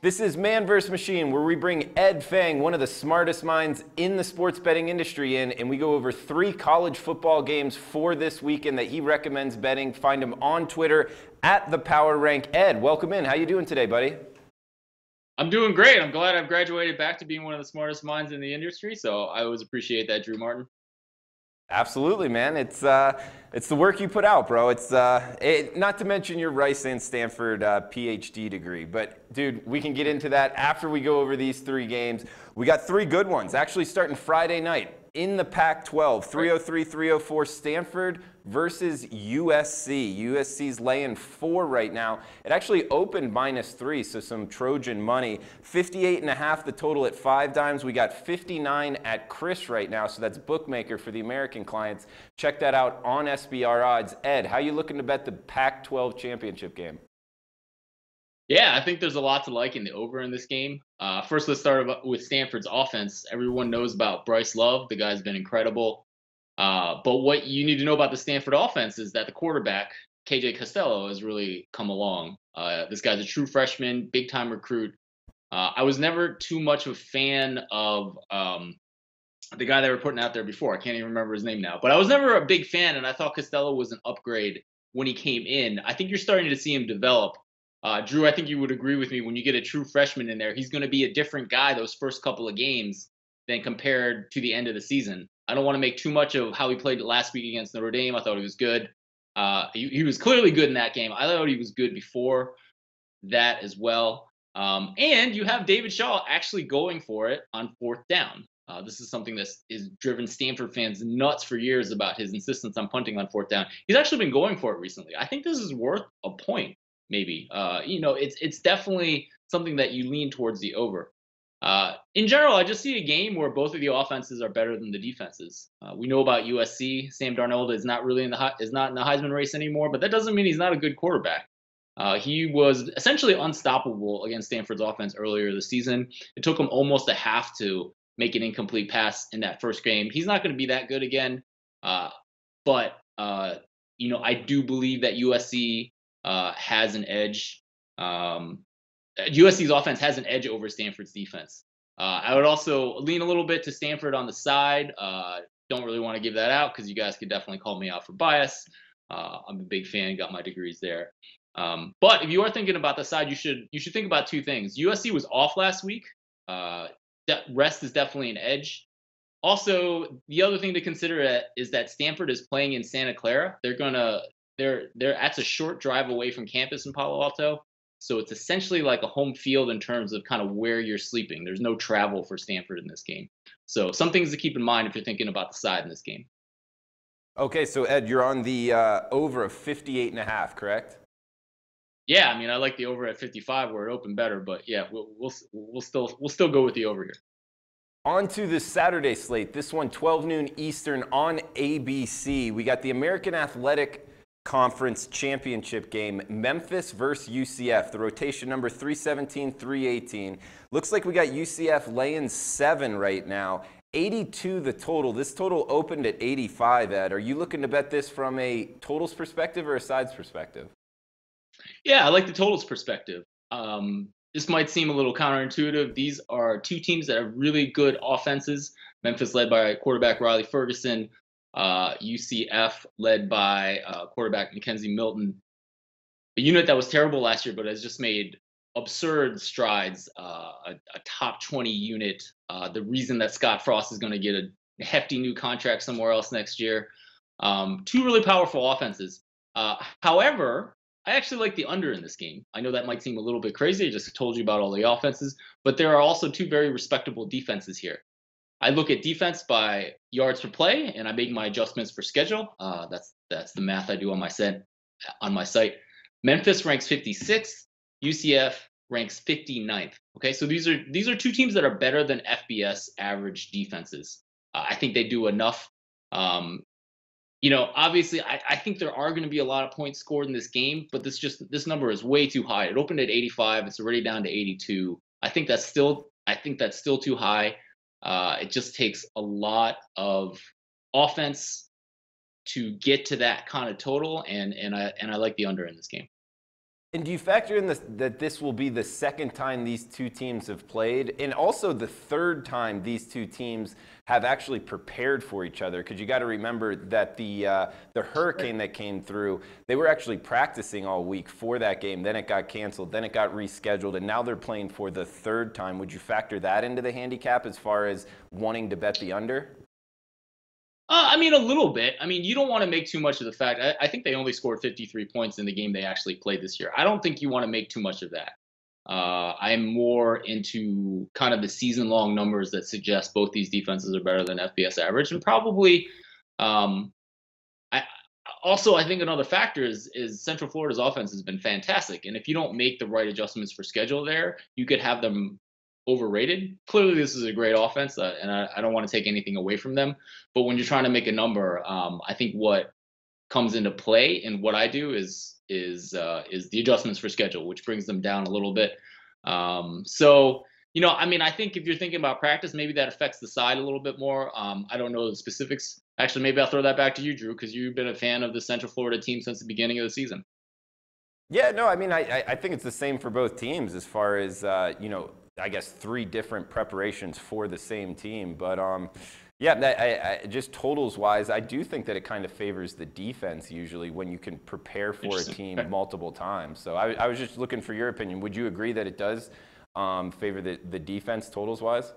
This is Man vs. Machine, where we bring Ed Feng, one of the smartest minds in the sports betting industry, in, and we go over 3 college football games for this weekend that he recommends betting. Find him on Twitter at the Power Rank. Ed, welcome in. How you doing today, buddy? I'm doing great. I'm glad I've graduated back to being one of the smartest minds in the industry, so I always appreciate that, Drew Martin. Absolutely, man. It's the work you put out, bro. Not to mention your Rice and Stanford PhD degree. But, dude, we can get into that after we go over these 3 games. We got 3 good ones, actually starting Friday night in the Pac-12. 303-304 Stanford versus USC. USC's laying 4 right now. It actually opened -3, so some Trojan money. 58.5 the total at 5 dimes. We got 59 at Chris right now, so that's bookmaker for the American clients. Check that out on SBR Odds. Ed, how you looking to bet the Pac-12 championship game? Yeah, I think there's a lot to like in the over in this game. First, let's start with Stanford's offense. Everyone knows about Bryce Love. The guy's been incredible. But what you need to know about the Stanford offense is that the quarterback, KJ Costello, has really come along. This guy's a true freshman, big-time recruit. I was never too much of a fan of the guy they were putting out there before. I can't even remember his name now. But I was never a big fan, and I thought Costello was an upgrade when he came in. I think you're starting to see him develop. Drew, I think you would agree with me when you get a true freshman in there, he's going to be a different guy those first couple of games than compared to the end of the season. I don't want to make too much of how he played last week against Notre Dame. I thought he was good. He was clearly good in that game. I thought he was good before that as well. And you have David Shaw actually going for it on 4th down. This is something that has driven Stanford fans nuts for years about his insistence on punting on 4th down. He's actually been going for it recently. I think this is worth a point. Maybe. It's definitely something that you lean towards the over. In general, I just see a game where both of the offenses are better than the defenses. We know about USC. Sam Darnold is not really is not in the Heisman race anymore, but that doesn't mean he's not a good quarterback. He was essentially unstoppable against Stanford's offense earlier this season. It took him almost a half to make an incomplete pass in that first game. He's not going to be that good again, but I do believe that USC has an edge. USC's offense has an edge over Stanford's defense. I would also lean a little bit to Stanford on the side. Don't really want to give that out because you guys could definitely call me out for bias. I'm a big fan, got my degrees there. But if you are thinking about the side, you should think about 2 things. USC was off last week. That rest is definitely an edge. Also, the other thing to consider is that Stanford is playing in Santa Clara. That's a short drive away from campus in Palo Alto. So it's essentially like a home field in terms of kind of where you're sleeping. There's no travel for Stanford in this game. So some things to keep in mind if you're thinking about the side in this game. Okay, so Ed, you're on the over of 58.5, correct? Yeah, I mean, I like the over at 55 where it opened better, but yeah, we'll still go with the over here. On to the Saturday slate. This one, 12 noon Eastern on ABC. We got the American Athletic Conference Championship game, Memphis versus UCF. The rotation number 317, 318. Looks like we got UCF laying 7 right now. 82 the total. This total opened at 85, Ed. Are you looking to bet this from a totals perspective or a sides perspective? Yeah, I like the totals perspective. This might seem a little counterintuitive. These are 2 teams that have really good offenses. Memphis led by quarterback Riley Ferguson. UCF led by quarterback Mackenzie Milton. A unit that was terrible last year, but has just made absurd strides. A top 20 unit. The reason that Scott Frost is going to get a hefty new contract somewhere else next year. 2 really powerful offenses. However, I actually like the under in this game. I know that might seem a little bit crazy. I just told you about all the offenses, but there are also 2 very respectable defenses here. I look at defense by yards per play, and I make my adjustments for schedule. That's the math I do on my site. Memphis ranks 56th. UCF ranks 59th. Okay, so these are 2 teams that are better than FBS average defenses. I think they do enough. Obviously, I think there are going to be a lot of points scored in this game, but this number is way too high. It opened at 85. It's already down to 82. I think that's still too high. It just takes a lot of offense to get to that kind of total, and I like the under in this game. And do you factor in that this will be the second time these two teams have played, and also the third time these two teams have actually prepared for each other? Because you got to remember that the hurricane that came through, they were actually practicing all week for that game. Then it got canceled. Then it got rescheduled, and now they're playing for the third time. Would you factor that into the handicap as far as wanting to bet the under? I mean, a little bit. I mean, you don't want to make too much of the fact. I think they only scored 53 points in the game they actually played this year. I don't think you want to make too much of that. I'm more into kind of the season-long numbers that suggest both these defenses are better than FBS average, and probably. I also I think another factor is Central Florida's offense has been fantastic, and if you don't make the right adjustments for schedule there, you could have them overrated. Clearly, this is a great offense, and I don't want to take anything away from them. But when you're trying to make a number, I think what comes into play and what I do is the adjustments for schedule, which brings them down a little bit. So I mean, I think if you're thinking about practice, maybe that affects the side a little bit more. I don't know the specifics. Actually, maybe I'll throw that back to you, Drew, because you've been a fan of the Central Florida team since the beginning of the season. Yeah, no, I mean, I think it's the same for both teams as far as, I guess 3 different preparations for the same team. But yeah, just totals wise, I do think that it kind of favors the defense usually when you can prepare for a team multiple times. So I was just looking for your opinion. Would you agree that it does favor the defense totals wise?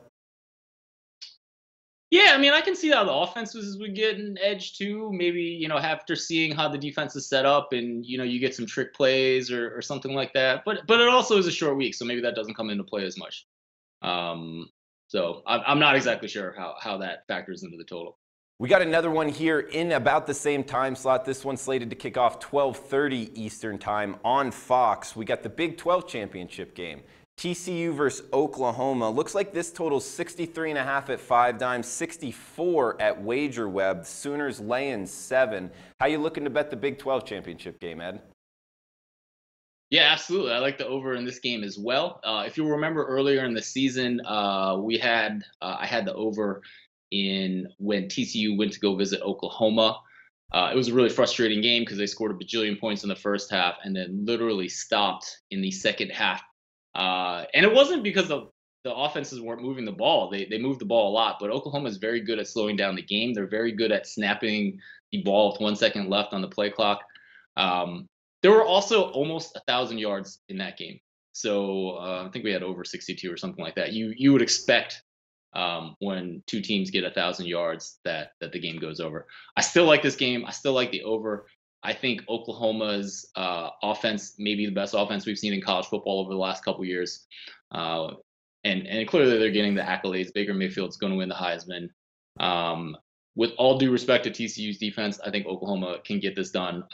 Yeah, I mean, I can see how the offenses would get an edge too. Maybe, after seeing how the defense is set up and, you get some trick plays or something like that. But it also is a short week, so maybe that doesn't come into play as much. So I'm not exactly sure how that factors into the total. We got another one here in about the same time slot. This one's slated to kick off 12:30 Eastern time on Fox. We got the Big 12 championship game. TCU versus Oklahoma. Looks like this totals 63.5 at 5 dimes, 64 at WagerWeb. Sooners laying 7. How you looking to bet the Big 12 championship game, Ed? Yeah, absolutely. I like the over in this game as well. If you remember earlier in the season, I had the over in when TCU went to go visit Oklahoma. It was a really frustrating game because they scored a bajillion points in the first half and then literally stopped in the second half. And it wasn't because the offenses weren't moving the ball. They moved the ball a lot, but Oklahoma is very good at slowing down the game. They're very good at snapping the ball with 1 second left on the play clock. There were also almost 1,000 yards in that game. So I think we had over 62 or something like that. You would expect when two teams get 1,000 yards that the game goes over. I still like this game. I still like the over. I think Oklahoma's offense may be the best offense we've seen in college football over the last couple years. And clearly they're getting the accolades. Baker Mayfield's going to win the Heisman. With all due respect to TCU's defense, I think Oklahoma can get this done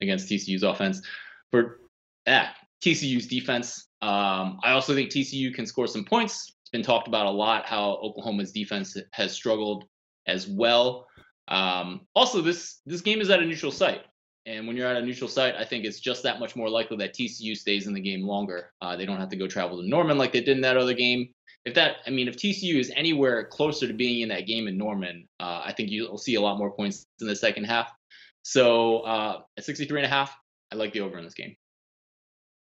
against TCU's offense. For TCU's defense, I also think TCU can score some points. It's been talked about a lot how Oklahoma's defense has struggled as well. Also, this game is at a neutral site. And when you're at a neutral site, I think it's just that much more likely that TCU stays in the game longer. They don't have to go travel to Norman like they did in that other game. If TCU is anywhere closer to being in that game in Norman, I think you'll see a lot more points in the second half. So at 63.5, I like the over in this game.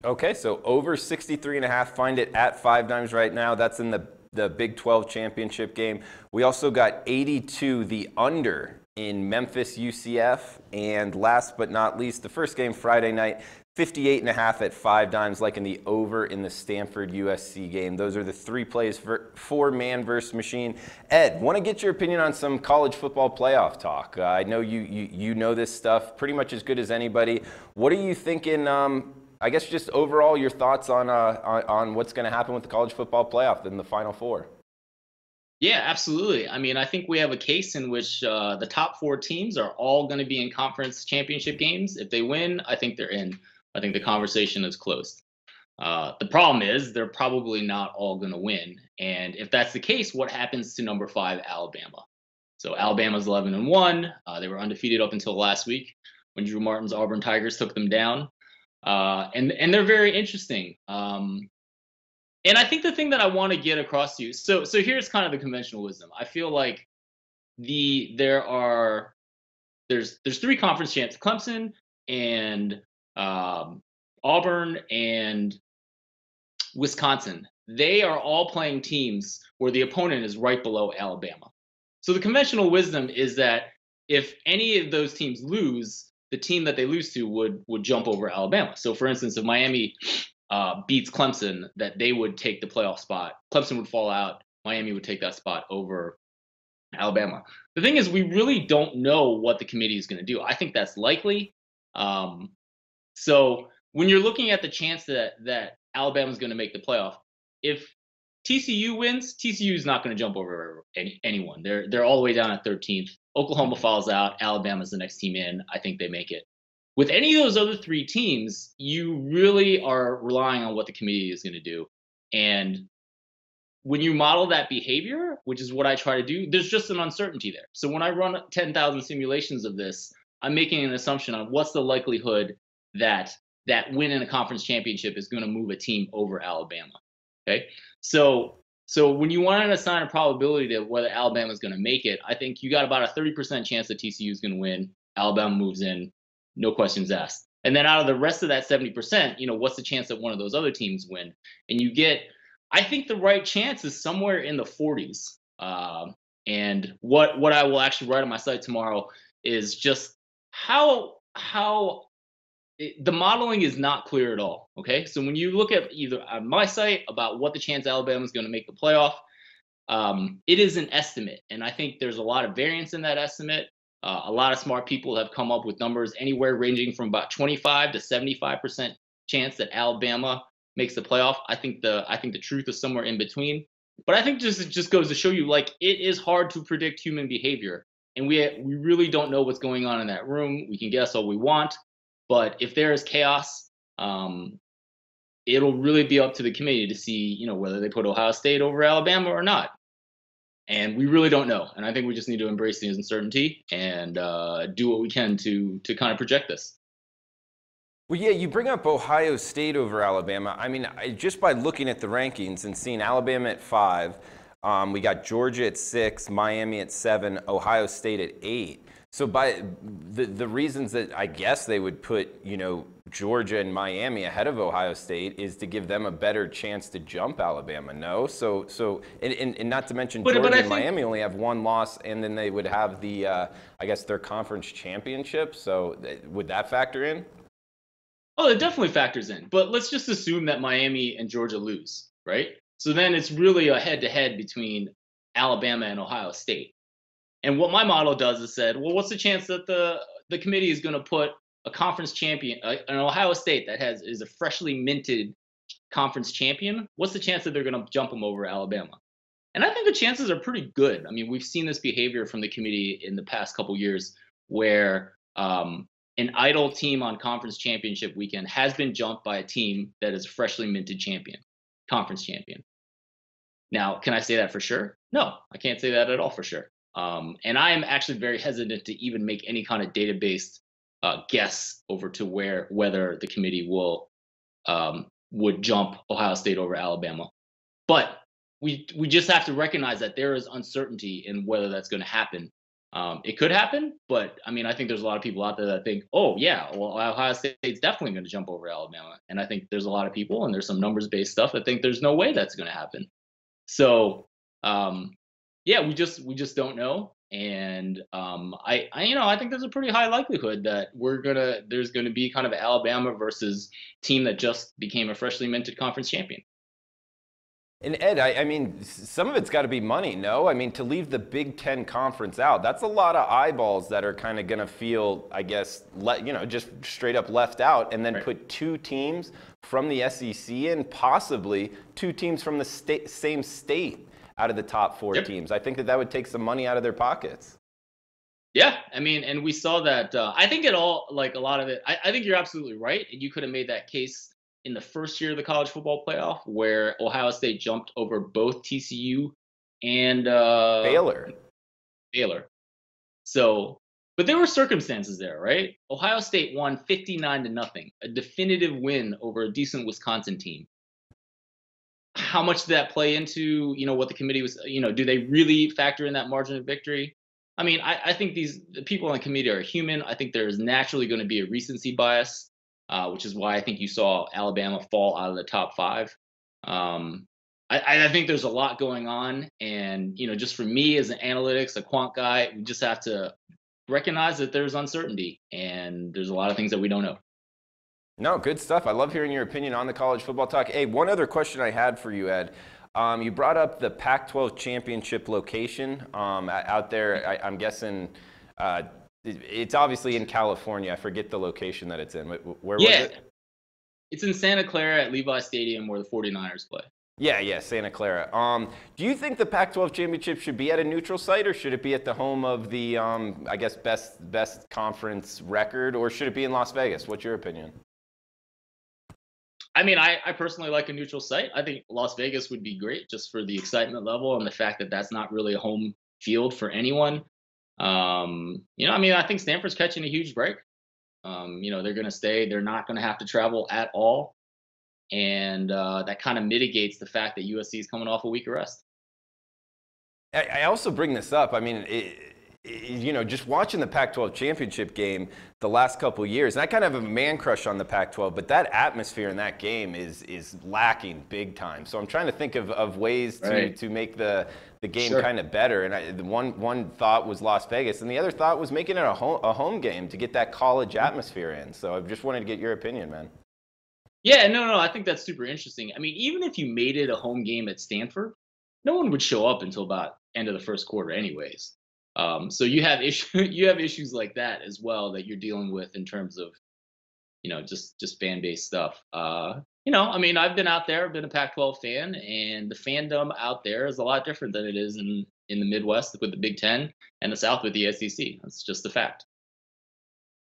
Okay, so over 63.5. Find it at 5 dimes right now. That's in the Big 12 championship game. We also got 82, the under in Memphis UCF, and last but not least, the first game Friday night, 58.5 at 5 dimes, like in the over in the Stanford USC game. Those are the 3 plays for man versus machine. Ed, want to get your opinion on some college football playoff talk. I know you know this stuff pretty much as good as anybody. What are you thinking? I guess just overall your thoughts on what's going to happen with the college football playoff in the Final Four. Yeah, absolutely. I mean, I think we have a case in which the top 4 teams are all going to be in conference championship games. If they win, I think they're in. I think the conversation is closed. The problem is they're probably not all going to win. And if that's the case, what happens to number 5, Alabama? So Alabama's 11-1. They were undefeated up until last week when Drew Martin's Auburn Tigers took them down. And they're very interesting. And I think the thing that I want to get across to you, so here's kind of the conventional wisdom. I feel like there's 3 conference champs, Clemson and Auburn and Wisconsin, they are all playing teams where the opponent is right below Alabama. So the conventional wisdom is that if any of those teams lose, the team that they lose to would jump over Alabama. So for instance, if Miami beats Clemson, that they would take the playoff spot. Clemson would fall out. Miami would take that spot over Alabama. The thing is, we really don't know what the committee is going to do. I think that's likely. So when you're looking at the chance that Alabama is going to make the playoff, if TCU wins, TCU is not going to jump over anyone. They're all the way down at 13th. Oklahoma falls out. Alabama's the next team in. I think they make it. With any of those other three teams, you really are relying on what the committee is going to do. And when you model that behavior, which is what I try to do, there's just an uncertainty there. So when I run 10,000 simulations of this, I'm making an assumption on what's the likelihood that win in a conference championship is going to move a team over Alabama. Okay. So when you want to assign a probability to whether Alabama is going to make it, I think you got about a 30% chance that TCU is going to win. Alabama moves in, no questions asked. And then out of the rest of that 70%, what's the chance that one of those other teams win? And you get, I think the right chance is somewhere in the 40s. And what I will actually write on my site tomorrow is just how the modeling is not clear at all. Okay, so when you look at either on my site about what the chance Alabama is going to make the playoff, it is an estimate, and I think there's a lot of variance in that estimate. A lot of smart people have come up with numbers anywhere ranging from about 25 to 75% chance that Alabama makes the playoff. I think the truth is somewhere in between. But I think it just goes to show you, like, it is hard to predict human behavior, and we really don't know what's going on in that room. We can guess all we want, but if there is chaos, it'll really be up to the committee to see, whether they put Ohio State over Alabama or not. And we really don't know. And I think we just need to embrace the uncertainty and do what we can to kind of project this. Well, yeah, you bring up Ohio State over Alabama. I mean, just by looking at the rankings and seeing Alabama at 5, we got Georgia at 6, Miami at 7, Ohio State at 8. So by the reasons that I guess they would put, Georgia and Miami ahead of Ohio State is to give them a better chance to jump Alabama. No, so and not to mention Georgia and Miami only have one loss, and then they would have the I guess their conference championship. So would that factor in? Oh, it definitely factors in. But let's just assume that Miami and Georgia lose, right? So then it's really a head-to-head between Alabama and Ohio State. And what my model does is said, well, what's the chance that the committee is going to put a conference champion, an Ohio State that is a freshly minted conference champion? What's the chance that they're going to jump them over Alabama? And I think the chances are pretty good. I mean, we've seen this behavior from the committee in the past couple years where an idle team on conference championship weekend has been jumped by a team that is a freshly minted conference champion. Now, can I say that for sure? No, I can't say that at all for sure. And I am actually very hesitant to even make any kind of data-based guess over to whether the committee would jump Ohio State over Alabama. But we just have to recognize that there is uncertainty in whether that's going to happen. It could happen, but I mean, I think there's a lot of people out there that think, oh yeah, well, Ohio State's definitely going to jump over Alabama. And I think there's a lot of people, and there's some numbers-based stuff that think there's no way that's going to happen. So yeah, we just don't know. And I think there's a pretty high likelihood that there's gonna be kind of Alabama versus team that just became a freshly minted conference champion. And Ed, I mean, some of it's got to be money, no? I mean, to leave the Big Ten Conference out, that's a lot of eyeballs that are kind of going to feel, I guess, just straight up left out, and then put two teams from the SEC in, possibly two teams from the same state out of the top 4 teams. I think that would take some money out of their pockets. Yeah, I mean, and we saw that. I think a lot of it, I think you're absolutely right. And you could have made that case in the first year of the college football playoff where Ohio State jumped over both TCU and Baylor. So, but there were circumstances there, right? Ohio State won 59-0, a definitive win over a decent Wisconsin team. How much did that play into, what the committee was, do they really factor in that margin of victory? I mean, I think the people on the committee are human. I think there's naturally going to be a recency bias. which is why I think you saw Alabama fall out of the top five. Um, I think there's a lot going on, and just for me as an analytics, a quant guy, we just have to recognize that there's uncertainty, and there's a lot of things that we don't know. No, good stuff. I love hearing your opinion on the college football talk. Hey, one other question I had for you, Ed. You brought up the Pac-12 championship location out there. I'm guessing it's obviously in California. I forget the location that it's in. Where was it? It's in Santa Clara at Levi Stadium where the 49ers play. Yeah, Santa Clara. Do you think the Pac-12 championship should be at a neutral site, or should it be at the home of the, I guess, best conference record, or should it be in Las Vegas? What's your opinion? I mean, I personally like a neutral site. I think Las Vegas would be great just for the excitement level and the fact that that's not really a home field for anyone. I mean, I think Stanford's catching a huge break. They're going to stay. They're not going to have to travel at all. And that kind of mitigates the fact that USC is coming off a week of rest. I also bring this up. I mean, just watching the Pac-12 championship game the last couple years, and I kind of have a man crush on the Pac-12, but that atmosphere in that game is lacking big time. So I'm trying to think of ways to make the game kind of better. And one thought was Las Vegas, and the other thought was making it a home game to get that college atmosphere in. So I just wanted to get your opinion, man. Yeah, no, I think that's super interesting. I mean, even if you made it a home game at Stanford, no one would show up until about end of the first quarter anyways. So you have issues like that as well that you're dealing with in terms of, just fan-based stuff. I mean, I've been out there, I've been a Pac-12 fan, and the fandom out there is a lot different than it is in the Midwest with the Big Ten and the South with the SEC. That's just a fact.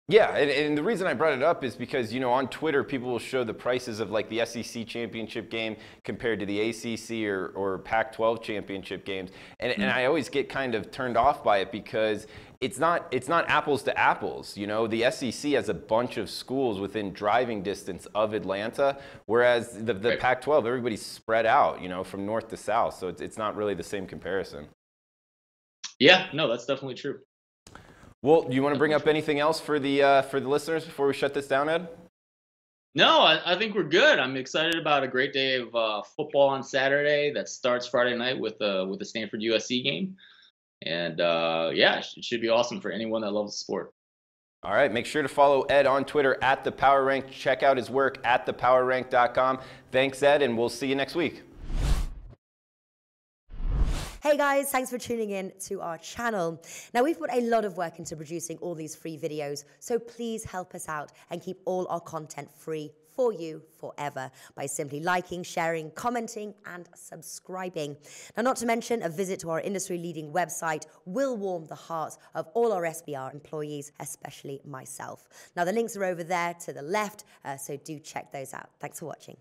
Yeah, and the reason I brought it up is because, on Twitter, people will show the prices of like the SEC championship game compared to the ACC or Pac-12 championship games. And I always get kind of turned off by it because it's not apples to apples. The SEC has a bunch of schools within driving distance of Atlanta, whereas the Pac-12, everybody's spread out, from north to south. So it's not really the same comparison. Yeah, no, that's definitely true. Well, do you want to bring up anything else for the listeners before we shut this down, Ed? No, I think we're good. I'm excited about a great day of football on Saturday that starts Friday night with the Stanford USC game, and it should be awesome for anyone that loves the sport. All right, make sure to follow Ed on Twitter at the Power Rank. Check out his work at thepowerrank.com. Thanks, Ed, and we'll see you next week. Hey guys, thanks for tuning in to our channel. Now, we've put a lot of work into producing all these free videos, so please help us out and keep all our content free for you forever by simply liking, sharing, commenting, and subscribing. Now, not to mention, a visit to our industry-leading website will warm the hearts of all our SBR employees, especially myself. Now, the links are over there to the left, so do check those out. Thanks for watching.